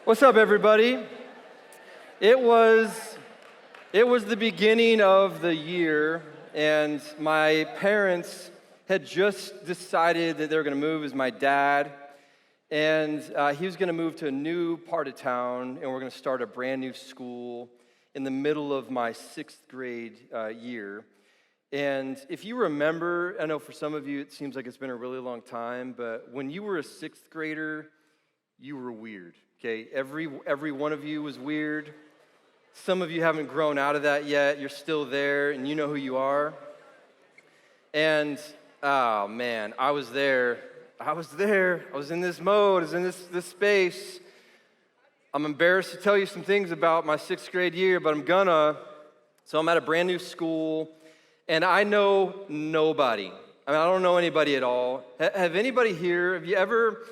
What's up, everybody? It was the beginning of the year, and my parents had just decided that they were going to move as my dad, and he was going to move to a new part of town, and we're going to start a brand new school in the middle of my sixth grade year. And if you remember, I know for some of you it seems like it's been a really long time, but when you were a sixth grader, you were weird. Okay, every one of you was weird. Some of you haven't grown out of that yet. You're still there, and you know who you are. And, oh man, I was there. I was in this mode. I was in this space. I'm embarrassed to tell you some things about my sixth grade year, but I'm gonna. So I'm at a brand new school, and I know nobody. I mean, I don't know anybody at all. Have anybody here, have you ever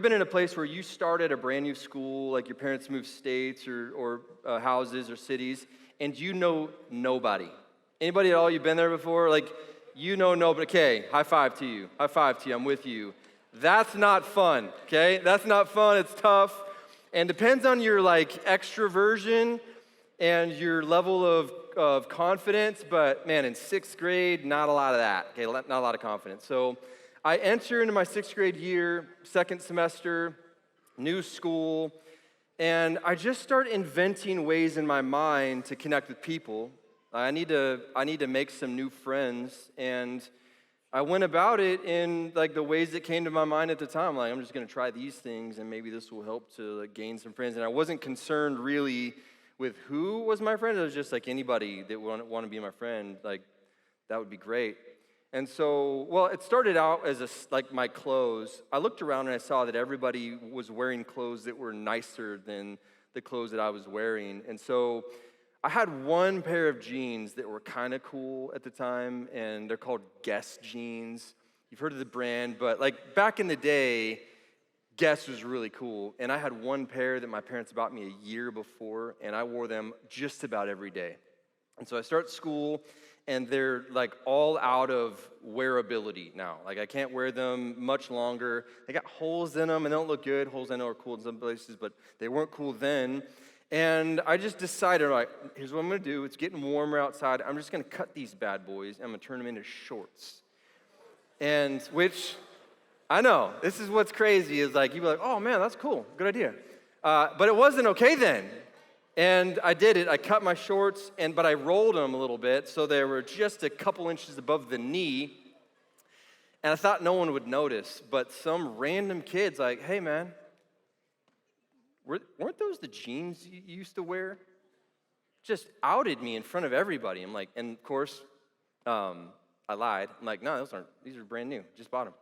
been in a place where you started a brand new school, like your parents moved states or houses or cities, and you know nobody? Anybody at all, you've been there before? Like, you know nobody. Okay, high five to you. High five to you, I'm with you. That's not fun, okay? That's not fun, it's tough. And depends on your, extroversion and your level of confidence, but man, in sixth grade, not a lot of that, okay? Not a lot of confidence. So I enter into my sixth grade year, second semester, new school, and I just start inventing ways in my mind to connect with people. I need to make some new friends, and I went about it in the ways that came to my mind at the time. Like, I'm just gonna try these things, and maybe this will help to gain some friends. And I wasn't concerned really with who was my friend. It was just anybody that want to be my friend, that would be great. And so, it started out as my clothes. I looked around and I saw that everybody was wearing clothes that were nicer than the clothes that I was wearing. And so I had one pair of jeans that were kind of cool at the time, and they're called Guess jeans. You've heard of the brand, but back in the day, Guess was really cool. And I had one pair that my parents bought me a year before, and I wore them just about every day. And so I start school, and they're all out of wearability now. I can't wear them much longer. They got holes in them and they don't look good. Holes I know are cool in some places, but they weren't cool then. And I just decided, here's what I'm gonna do. It's getting warmer outside. I'm just gonna cut these bad boys. I'm gonna turn them into shorts. And which, I know, this is what's crazy is you'd be like, oh man, that's cool, good idea. But it wasn't okay then. And I did it. I cut my shorts, but I rolled them a little bit so they were just a couple inches above the knee. And I thought no one would notice, but some random kid's like, hey man, weren't those the jeans you used to wear? Just outed me in front of everybody. I'm like, and of course, I lied. I'm like, no, these are brand new. Just bought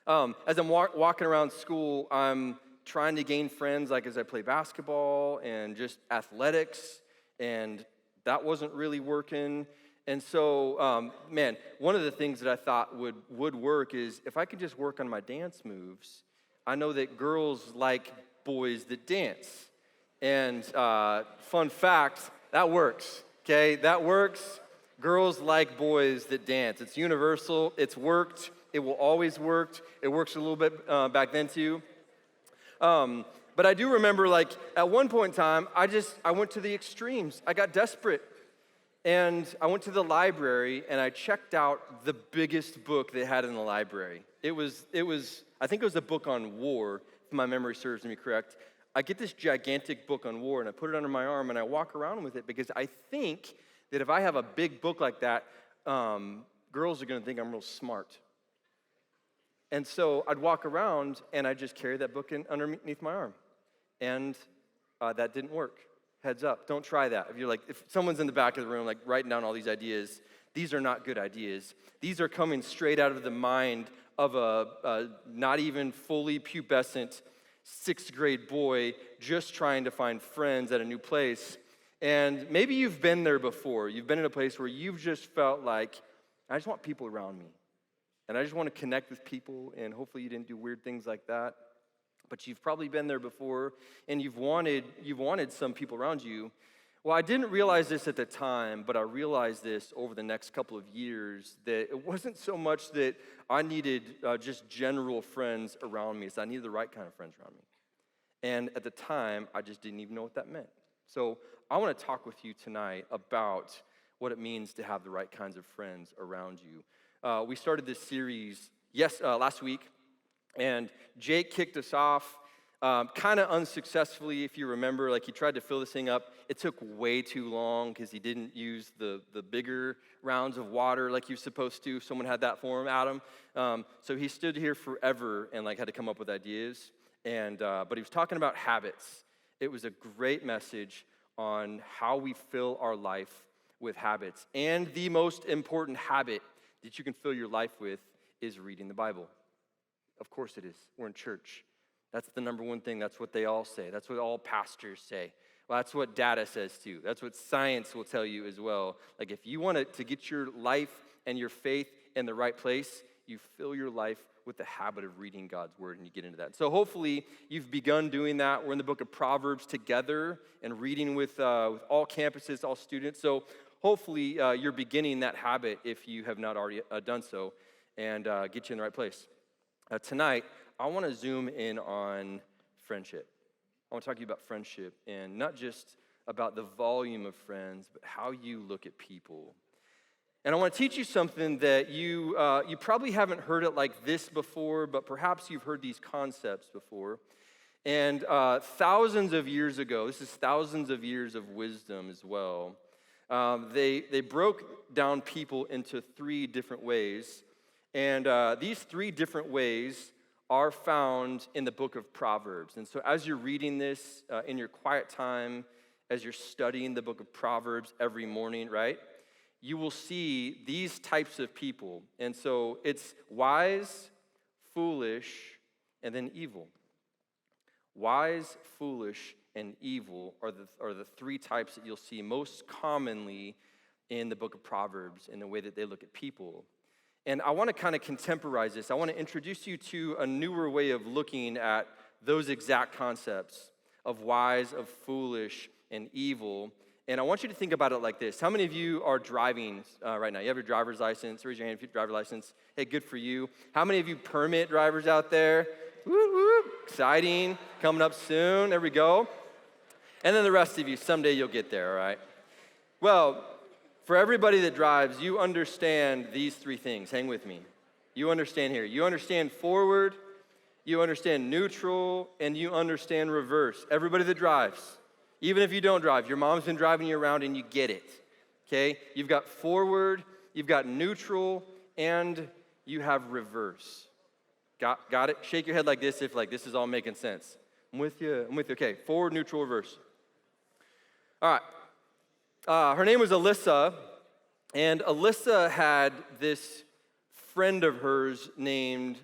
them. As I'm walking around school, I'm trying to gain friends as I play basketball and just athletics, and that wasn't really working. And so, one of the things that I thought would work is if I could just work on my dance moves. I know that girls like boys that dance. And fun fact, that works, okay? That works. Girls like boys that dance. It's universal. It's worked. It will always work. It works a little bit back then too. But I do remember, at one point in time, I went to the extremes. I got desperate. And I went to the library, and I checked out the biggest book they had in the library. It was I think it was a book on war, if my memory serves me correct. I get this gigantic book on war, and I put it under my arm, and I walk around with it because I think that if I have a big book like that, girls are going to think I'm real smart. And so I'd walk around, and I'd just carry that book underneath my arm. And that didn't work. Heads up, don't try that. If someone's in the back of the room, writing down all these ideas, these are not good ideas. These are coming straight out of the mind of a not even fully pubescent sixth grade boy just trying to find friends at a new place. And maybe you've been there before. You've been in a place where you've just felt like, I just want people around me. And I just want to connect with people, and hopefully you didn't do weird things like that. But you've probably been there before, and you've wanted some people around you. Well, I didn't realize this at the time, but I realized this over the next couple of years, that it wasn't so much that I needed just general friends around me, it's I needed the right kind of friends around me. And at the time, I just didn't even know what that meant. So I want to talk with you tonight about what it means to have the right kinds of friends around you. We started this series last week, and Jake kicked us off kind of unsuccessfully, if you remember. Like, he tried to fill this thing up. It took way too long because he didn't use the bigger rounds of water like he was supposed to. Someone had that for him, Adam. So he stood here forever and had to come up with ideas. But he was talking about habits. It was a great message on how we fill our life with habits. And the most important habit that you can fill your life with is reading the Bible. Of course it is. We're in church. That's the number one thing. That's what they all say. That's what all pastors say. Well, that's what data says too. That's what science will tell you as well. Like, if you want to get your life and your faith in the right place, you fill your life with the habit of reading God's word, and you get into that. So hopefully you've begun doing that. We're in the book of Proverbs together and reading with all campuses, all students. So hopefully you're beginning that habit if you have not already done so, and get you in the right place. Tonight, I want to zoom in on friendship. I want to talk to you about friendship, and not just about the volume of friends, but how you look at people. And I want to teach you something that you probably haven't heard it like this before, but perhaps you've heard these concepts before. And thousands of years ago, this is thousands of years of wisdom as well, they broke down people into three different ways. And these three different ways are found in the book of Proverbs. And so as you're reading this in your quiet time, as you're studying the book of Proverbs every morning, right, you will see these types of people. And so it's wise, foolish, and then evil. Wise, foolish, and evil are the three types that you'll see most commonly in the book of Proverbs in the way that they look at people. And I want to kind of contemporize this. I want to introduce you to a newer way of looking at those exact concepts of wise, of foolish, and evil. And I want you to think about it like this. How many of you are driving right now? You have your driver's license. Raise your hand if you have a driver's license. Hey, good for you. How many of you permit drivers out there? Woo, woo. Exciting. Coming up soon. There we go. And then the rest of you, someday you'll get there, all right? Well, for everybody that drives, you understand these three things. Hang with me. You understand here. You understand forward, you understand neutral, and you understand reverse. Everybody that drives, even if you don't drive, your mom's been driving you around and you get it, okay? You've got forward, you've got neutral, and you have reverse. Got it? Shake your head like this if this is all making sense. I'm with you. Okay, forward, neutral, reverse. All right. Her name was Alyssa, and Alyssa had this friend of hers named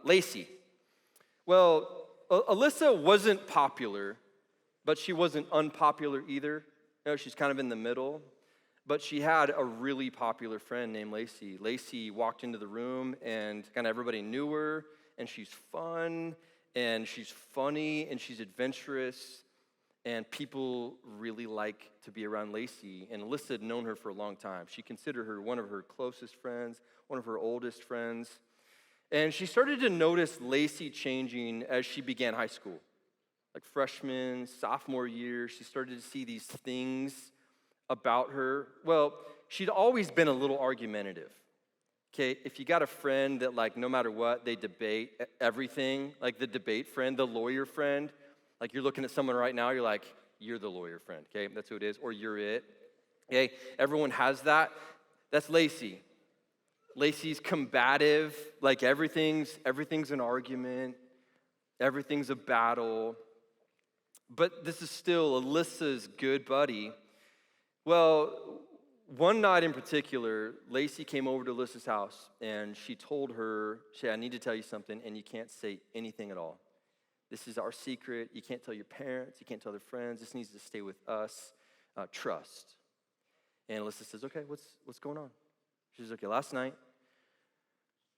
Lacey. Well, Alyssa wasn't popular, but she wasn't unpopular either. You know, she's kind of in the middle. But she had a really popular friend named Lacey. Lacey walked into the room, and kind of everybody knew her, and she's fun, and she's funny, and she's adventurous. And people really like to be around Lacey. And Alyssa had known her for a long time. She considered her one of her closest friends, one of her oldest friends. And she started to notice Lacey changing as she began high school. Like freshman, sophomore year, she started to see these things about her. Well, she'd always been a little argumentative. Okay, if you got a friend that no matter what, they debate everything, like the debate friend, the lawyer friend, like you're looking at someone right now, you're like, you're the lawyer friend, okay? That's who it is, or you're it, okay? Everyone has that. That's Lacey. Lacey's combative, like everything's an argument, everything's a battle. But this is still Alyssa's good buddy. Well, one night in particular, Lacey came over to Alyssa's house, and she told her, I need to tell you something, and you can't say anything at all. This is our secret. You can't tell your parents. You can't tell their friends. This needs to stay with us. Trust. And Alyssa says, okay, what's going on? She says, okay, last night,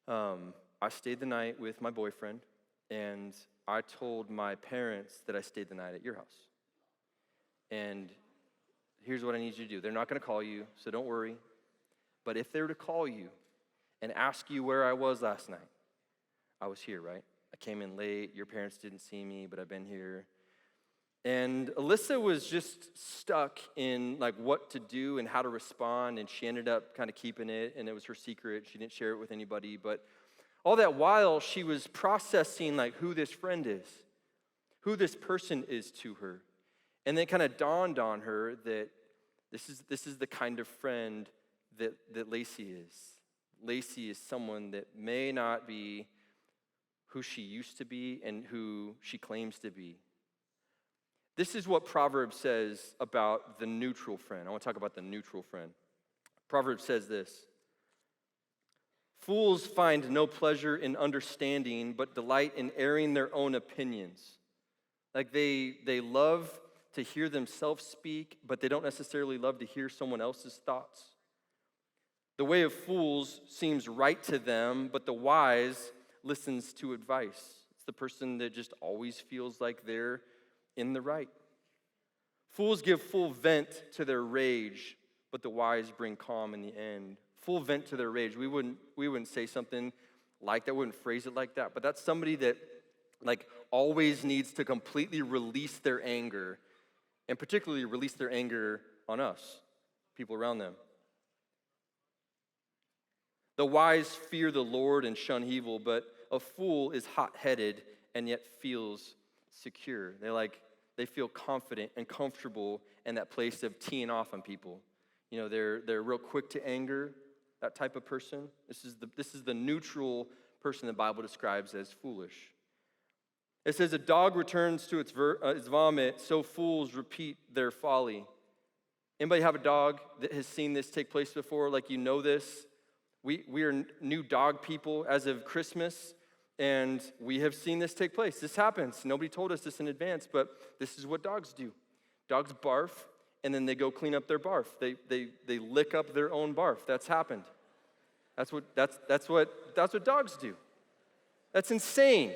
I stayed the night with my boyfriend, and I told my parents that I stayed the night at your house. And here's what I need you to do. They're not going to call you, so don't worry. But if they were to call you and ask you where I was last night, I was here, right? I came in late. Your parents didn't see me, but I've been here. And Alyssa was just stuck in like what to do and how to respond, and she ended up kind of keeping it, and it was her secret. She didn't share it with anybody, but all that while she was processing like who this friend is, who this person is to her. And then it kind of dawned on her that this is the kind of friend that Lacey is. Lacey is someone that may not be who she used to be and who she claims to be. This is what Proverbs says about the neutral friend. I want to talk about the neutral friend. Proverbs says this: fools find no pleasure in understanding, but delight in airing their own opinions. Like they love to hear themselves speak, but they don't necessarily love to hear someone else's thoughts. The way of fools seems right to them, but the wise listens to advice. It's the person that just always feels like they're in the right. Fools give full vent to their rage, but the wise bring calm in the end. Full vent to their rage. We wouldn't say something like that, wouldn't phrase it like that, but that's somebody that like always needs to completely release their anger, and particularly release their anger on us, people around them. The wise fear the Lord and shun evil, but a fool is hot-headed and yet feels secure. They feel confident and comfortable in that place of teeing off on people. You know, they're real quick to anger, that type of person. This is the neutral person the Bible describes as foolish. It says, a dog returns to its vomit, so fools repeat their folly. Anybody have a dog that has seen this take place before? Like, you know this? We are new dog people as of Christmas, and we have seen this take place. This happens. Nobody told us this in advance, but this is what dogs do. Dogs barf, and then they go clean up their barf. They lick up their own barf. That's happened. That's what dogs do. That's insane.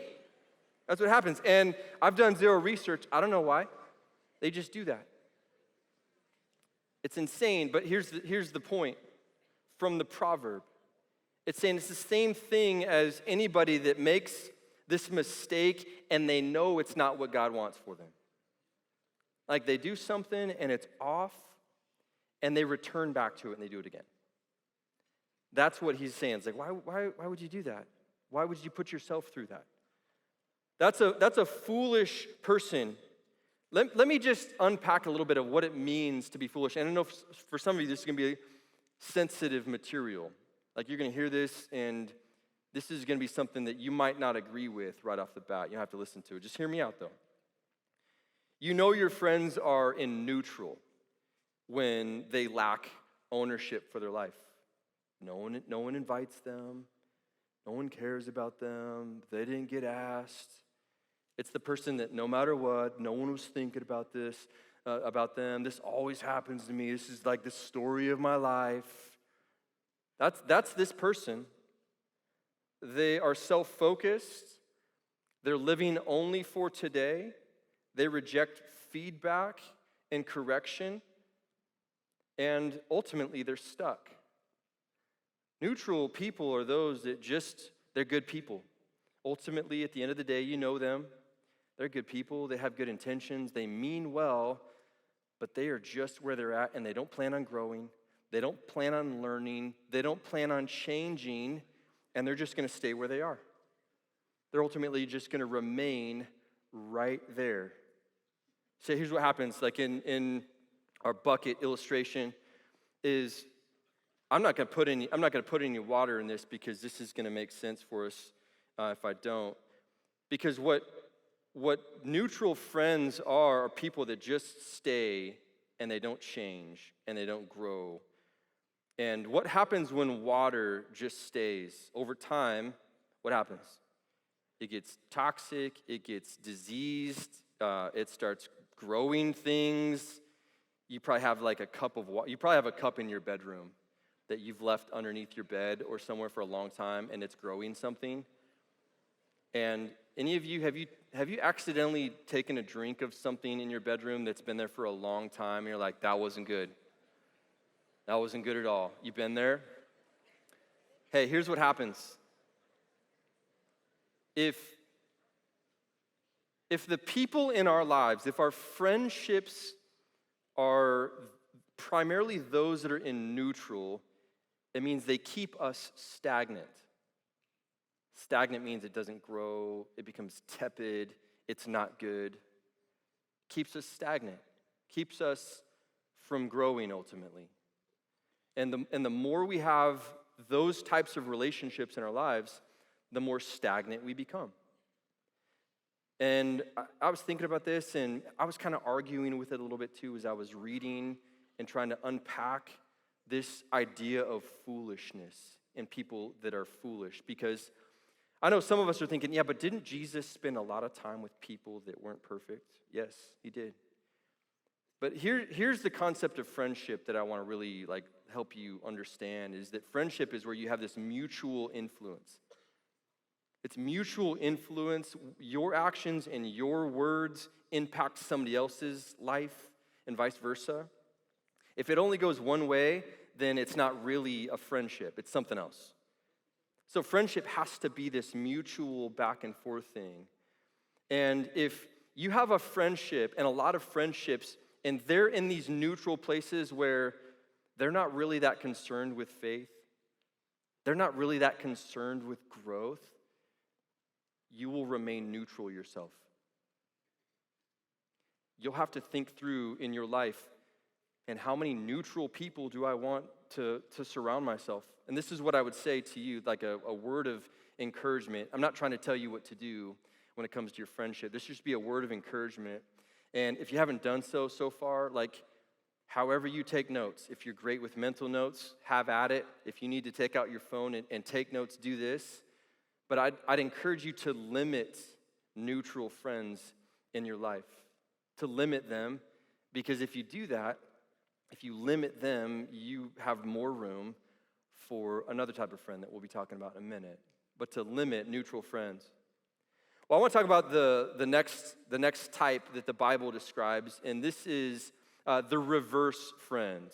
That's what happens. And I've done zero research. I don't know why. They just do that. It's insane, but here's the point from the proverb. It's saying it's the same thing as anybody that makes this mistake and they know it's not what God wants for them. Like they do something and it's off and they return back to it and they do it again. That's what he's saying. It's like, why would you do that? Why would you put yourself through that? That's a foolish person. Let me just unpack a little bit of what it means to be foolish. And I know for some of you this is going to be sensitive material. Like you're going to hear this and this is going to be something that you might not agree with right off the bat. You don't have to listen to it. Just hear me out though. You know your friends are in neutral when they lack ownership for their life. No one invites them. No one cares about them. They didn't get asked. It's the person that no matter what, no one was thinking about this, about them. This always happens to me. This is like the story of my life. That's this person. They are self-focused. They're living only for today. They reject feedback and correction. And ultimately, they're stuck. Neutral people are those that they're good people. Ultimately, at the end of the day, you know them. They're good people. They have good intentions. They mean well, but they are just where they're at, and they don't plan on growing. They don't plan on learning. They don't plan on changing, and they're just going to stay where they are. They're ultimately just going to remain right there. So here's what happens, like in our bucket illustration is, I'm not going to put any water in this because this is going to make sense for us if I don't. Because what neutral friends are people that just stay and they don't change and they don't grow. And what happens when water just stays? Over time, what happens? It gets toxic, it gets diseased, it starts growing things. You probably have like a cup of water. You probably have a cup in your bedroom that you've left underneath your bed or somewhere for a long time and it's growing something. And any of you, have you accidentally taken a drink of something in your bedroom that's been there for a long time and you're like, that wasn't good. That wasn't good at all. You've been there? Hey, here's what happens. If if the people in our lives, if our friendships are primarily those that are in neutral, it means they keep us stagnant. Stagnant means it doesn't grow, it becomes tepid, it's not good. Keeps us stagnant, keeps us from growing ultimately. And the more we have those types of relationships in our lives, the more stagnant we become. And I was thinking about this, and I was kind of arguing with it a little bit too as I was reading and trying to unpack this idea of foolishness and people that are foolish. Because I know some of us are thinking, yeah, but didn't Jesus spend a lot of time with people that weren't perfect? Yes, he did. But here's the concept of friendship that I want to really help you understand, is that friendship is where you have this mutual influence. It's mutual influence. Your actions and your words impact somebody else's life and vice versa. If it only goes one way, then it's not really a friendship. It's something else. So friendship has to be this mutual back and forth thing. And if you have a friendship and a lot of friendships, and they're in these neutral places where they're not really that concerned with faith, they're not really that concerned with growth, you will remain neutral yourself. You'll have to think through in your life, and how many neutral people do I want to surround myself? And this is what I would say to you, like a word of encouragement. I'm not trying to tell you what to do when it comes to your friendship. This should just be a word of encouragement. And if you haven't done so far, however you take notes, if you're great with mental notes, have at it. If you need to take out your phone and take notes, do this. But I'd encourage you to limit neutral friends in your life, to limit them, because if you do that, if you limit them, you have more room for another type of friend that we'll be talking about in a minute. But to limit neutral friends. Well, I want to talk about the next type that the Bible describes, and this is the reverse friend.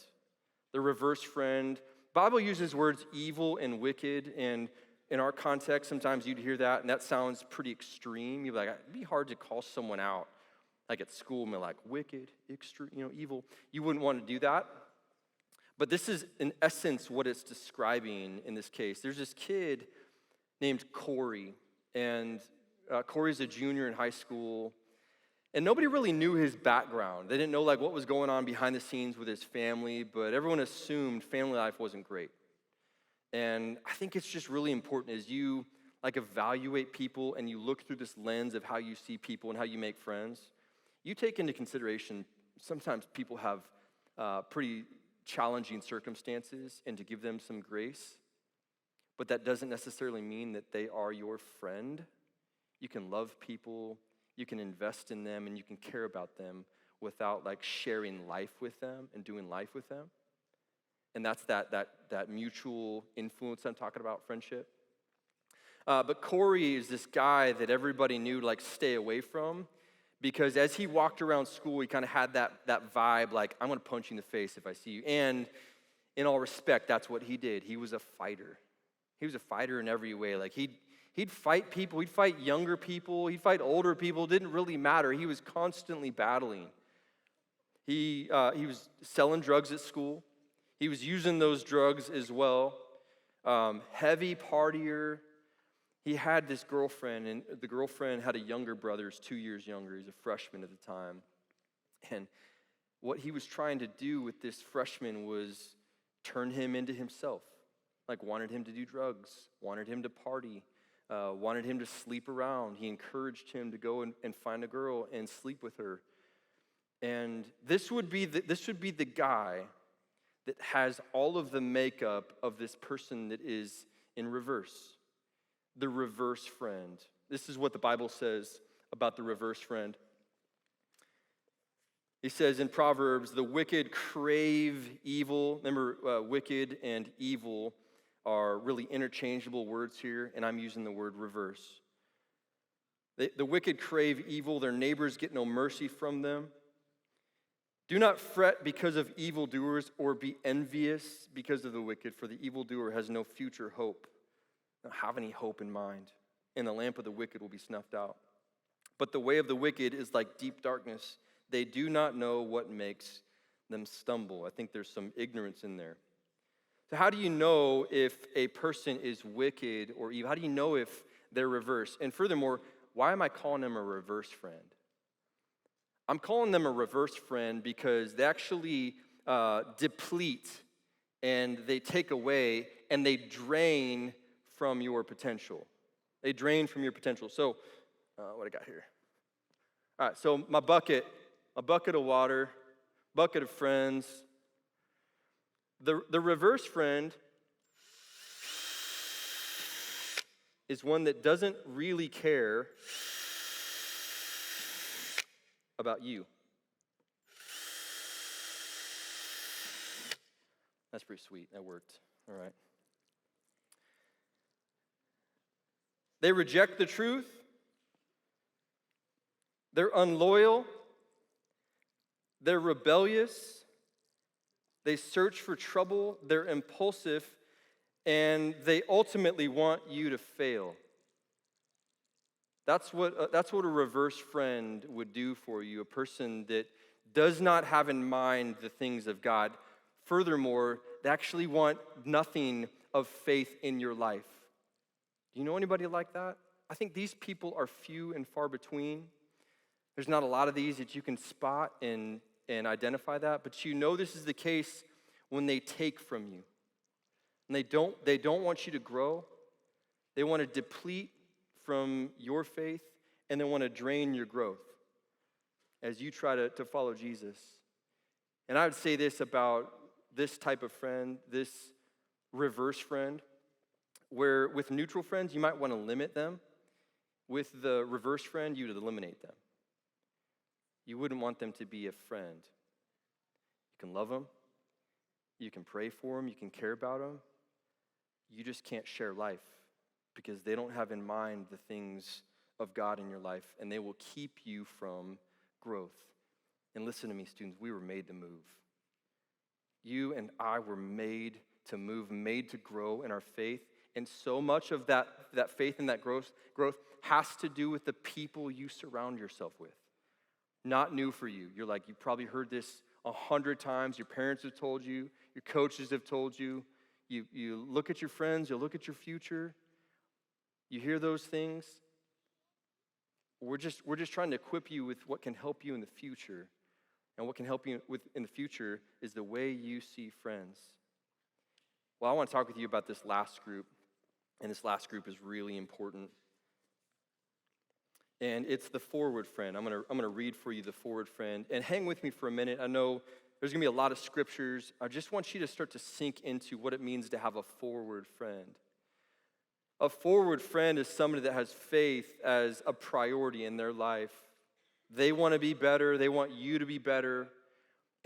The reverse friend. Bible uses words evil and wicked, and in our context, sometimes you'd hear that, and that sounds pretty extreme. You'd be like, it'd be hard to call someone out, like at school, and be like, wicked, extreme, evil. You wouldn't want to do that. But this is, in essence, what it's describing in this case. There's this kid named Corey, and Corey's a junior in high school, and nobody really knew his background. They didn't know what was going on behind the scenes with his family, but everyone assumed family life wasn't great. And I think it's just really important as you evaluate people and you look through this lens of how you see people and how you make friends, you take into consideration sometimes people have pretty challenging circumstances, and to give them some grace. But that doesn't necessarily mean that they are your friend. You can love people, you can invest in them, and you can care about them without sharing life with them and doing life with them. And that's that mutual influence I'm talking about, friendship. But Corey is this guy that everybody knew to stay away from, because as he walked around school, he kind of had that vibe, I'm going to punch you in the face if I see you. And in all respect, that's what he did. He was a fighter. He was a fighter in every way. He'd fight people. He'd fight younger people. He'd fight older people. It didn't really matter. He was constantly battling. He was selling drugs at school. He was using those drugs as well. Heavy partier. He had this girlfriend, and the girlfriend had a younger brother, who's 2 years younger. He's a freshman at the time. And what he was trying to do with this freshman was turn him into himself. Wanted him to do drugs, wanted him to party, wanted him to sleep around. He encouraged him to go and find a girl and sleep with her. And this would be the guy that has all of the makeup of this person that is in reverse. The reverse friend. This is what the Bible says about the reverse friend. He says in Proverbs, the wicked crave evil. Remember, wicked and evil are really interchangeable words here, and I'm using the word reverse. The wicked crave evil. Their neighbors get no mercy from them. Do not fret because of evildoers, or be envious because of the wicked, for the evildoer has no future hope. Don't have any hope in mind, and the lamp of the wicked will be snuffed out. But the way of the wicked is like deep darkness. They do not know what makes them stumble. I think there's some ignorance in there. So how do you know if a person is wicked or evil? How do you know if they're reverse? And furthermore, why am I calling them a reverse friend? I'm calling them a reverse friend because they actually deplete and they take away and they drain from your potential. They drain from your potential. So, what I got here? All right, so my bucket, a bucket of water, bucket of friends. The reverse friend is one that doesn't really care about you. That's pretty sweet. That worked. All right. They reject the truth. They're unloyal. They're rebellious. They search for trouble. They're impulsive. And they ultimately want you to fail. That's what a reverse friend would do for you, a person that does not have in mind the things of God. Furthermore, they actually want nothing of faith in your life. Do you know anybody like that? I think these people are few and far between. There's not a lot of these that you can spot and identify that, but you know this is the case when they take from you. And they don't want you to grow. They want to deplete from your faith, and they want to drain your growth as you try to follow Jesus. And I would say this about this type of friend, this reverse friend, where with neutral friends, you might want to limit them. With the reverse friend, you would eliminate them. You wouldn't want them to be a friend. You can love them. You can pray for them. You can care about them. You just can't share life because they don't have in mind the things of God in your life, and they will keep you from growth. And listen to me, students, we were made to move. You and I were made to move, made to grow in our faith. And so much of that faith and that growth has to do with the people you surround yourself with. Not new for you. You're like, you probably heard this 100 times. Your parents have told you. Your coaches have told you. You look at your friends. You look at your future. You hear those things. We're just trying to equip you with what can help you in the future. And what can help you in the future is the way you see friends. Well, I want to talk with you about this last group. And this last group is really important. And it's the forward friend. I'm gonna read for you the forward friend. And hang with me for a minute. I know there's gonna be a lot of scriptures. I just want you to start to sink into what it means to have a forward friend. A forward friend is somebody that has faith as a priority in their life. They want to be better. They want you to be better.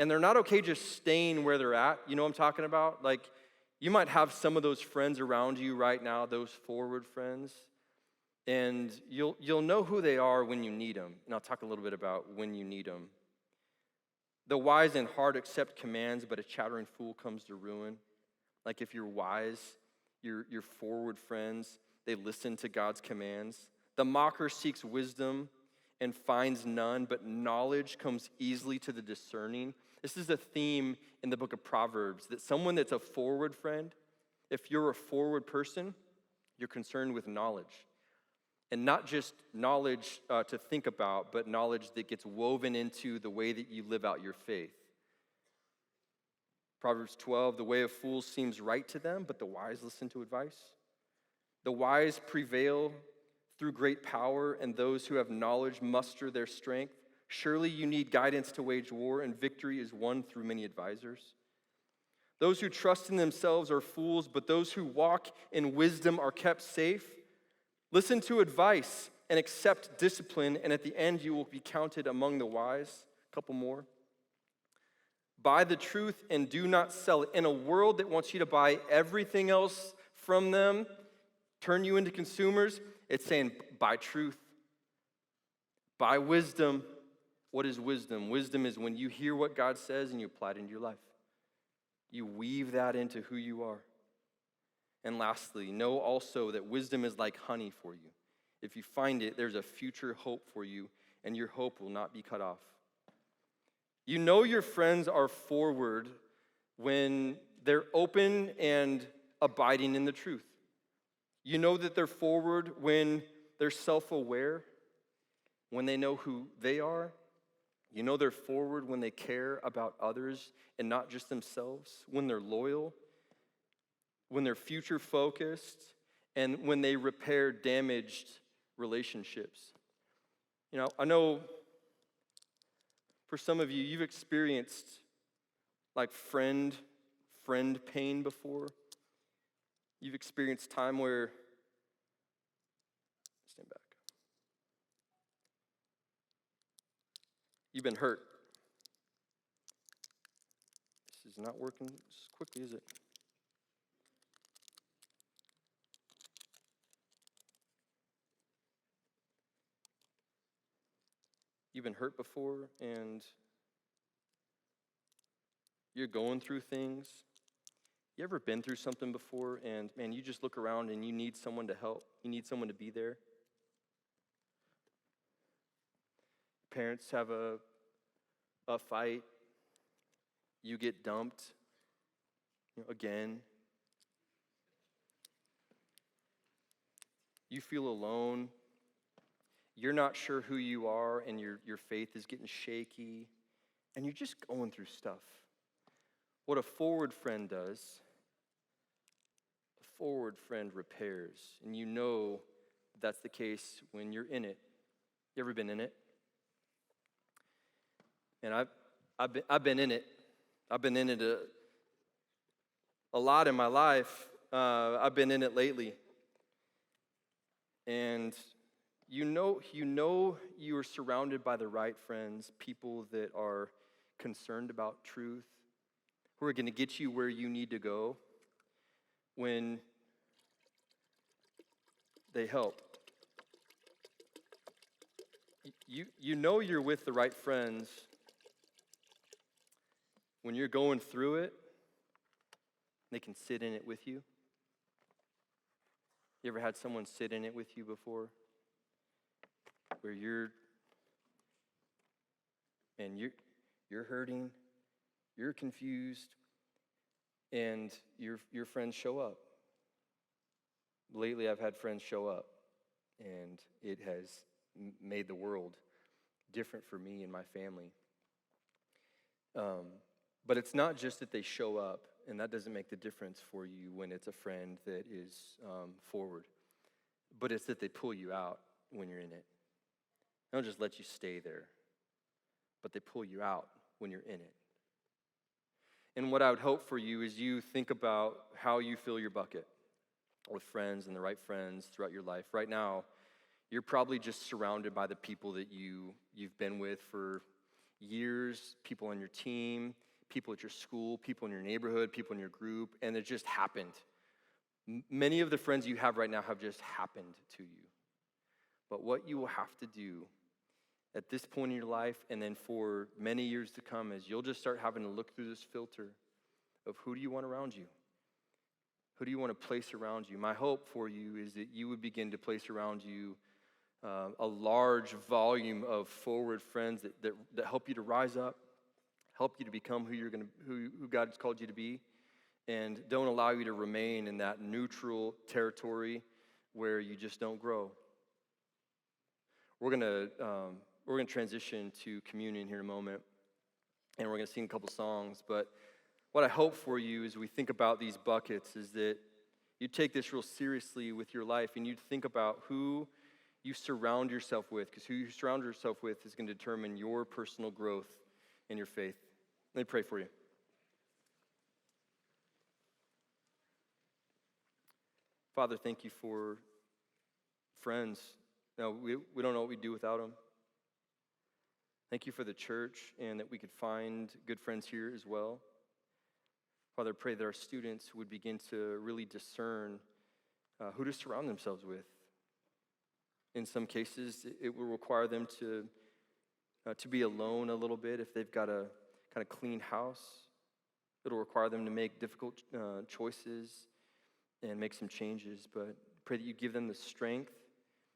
And they're not okay just staying where they're at. You know what I'm talking about? Like, you might have some of those friends around you right now, those forward friends. And you'll know who they are when you need them. And I'll talk a little bit about when you need them. The wise in heart accept commands, but a chattering fool comes to ruin. Like if you're wise, your forward friends, they listen to God's commands. The mocker seeks wisdom and finds none, but knowledge comes easily to the discerning. This is a theme in the book of Proverbs, that someone that's a forward friend, if you're a forward person, you're concerned with knowledge. And not just knowledge to think about, but knowledge that gets woven into the way that you live out your faith. Proverbs 12, the way of fools seems right to them, but the wise listen to advice. The wise prevail through great power, and those who have knowledge muster their strength. Surely you need guidance to wage war, and victory is won through many advisors. Those who trust in themselves are fools, but those who walk in wisdom are kept safe. Listen to advice and accept discipline, and at the end you will be counted among the wise. A couple more. Buy the truth and do not sell it. In a world that wants you to buy everything else from them, turn you into consumers, it's saying buy truth. Buy wisdom. What is wisdom? Wisdom is when you hear what God says and you apply it into your life. You weave that into who you are. And lastly, know also that wisdom is like honey for you. If you find it, there's a future hope for you, and your hope will not be cut off. You know your friends are forward when they're open and abiding in the truth. You know that they're forward when they're self-aware, when they know who they are. You know they're forward when they care about others and not just themselves, when they're loyal, when they're future-focused, and when they repair damaged relationships. I know for some of you, you've experienced like friend pain before. You've experienced time where, stand back. You've been hurt. This is not working as quickly, is it? You've been hurt before, and you're going through things. You ever been through something before, and man, you just look around and you need someone to help. You need someone to be there. Parents have a fight. You get dumped again. You feel alone. You're not sure who you are, and your faith is getting shaky, and you're just going through stuff. What a forward friend does, a forward friend repairs, and you know that's the case when you're in it. You ever been in it? And I've been in it. I've been in it a lot in my life. I've been in it lately, and you know you are surrounded by the right friends, people that are concerned about truth, who are going to get you where you need to go when they help. You know you're with the right friends when you're going through it. They can sit in it with you. You ever had someone sit in it with you before? Where you're hurting, you're confused, and your friends show up. Lately, I've had friends show up, and it has made the world different for me and my family. But it's not just that they show up, and that doesn't make the difference for you when it's a friend that is forward. But it's that they pull you out when you're in it. They don't just let you stay there, but they pull you out when you're in it. And what I would hope for you is you think about how you fill your bucket with friends and the right friends throughout your life. Right now, you're probably just surrounded by the people that you've been with for years, people on your team, people at your school, people in your neighborhood, people in your group, and it just happened. Many of the friends you have right now have just happened to you. But what you will have to do at this point in your life and then for many years to come is you'll just start having to look through this filter of who do you want around you? Who do you want to place around you? My hope for you is that you would begin to place around you a large volume of forward friends that help you to rise up, help you to become who God's called you to be, and don't allow you to remain in that neutral territory where you just don't grow. We're gonna transition to communion here in a moment, and we're gonna sing a couple songs. But what I hope for you as we think about these buckets is that you take this real seriously with your life, and you think about who you surround yourself with, because who you surround yourself with is going to determine your personal growth in your faith. Let me pray for you. Father, thank you for friends. Now, we don't know what we'd do without them. Thank you for the church and that we could find good friends here as well. Father, I pray that our students would begin to really discern who to surround themselves with. In some cases, it will require them to be alone a little bit if they've got a kind of clean house. It'll require them to make difficult choices and make some changes, but pray that you give them the strength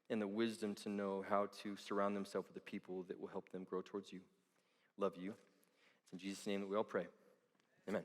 and the wisdom to know how to surround themselves with the people that will help them grow towards you, love you. It's in Jesus' name that we all pray. Amen.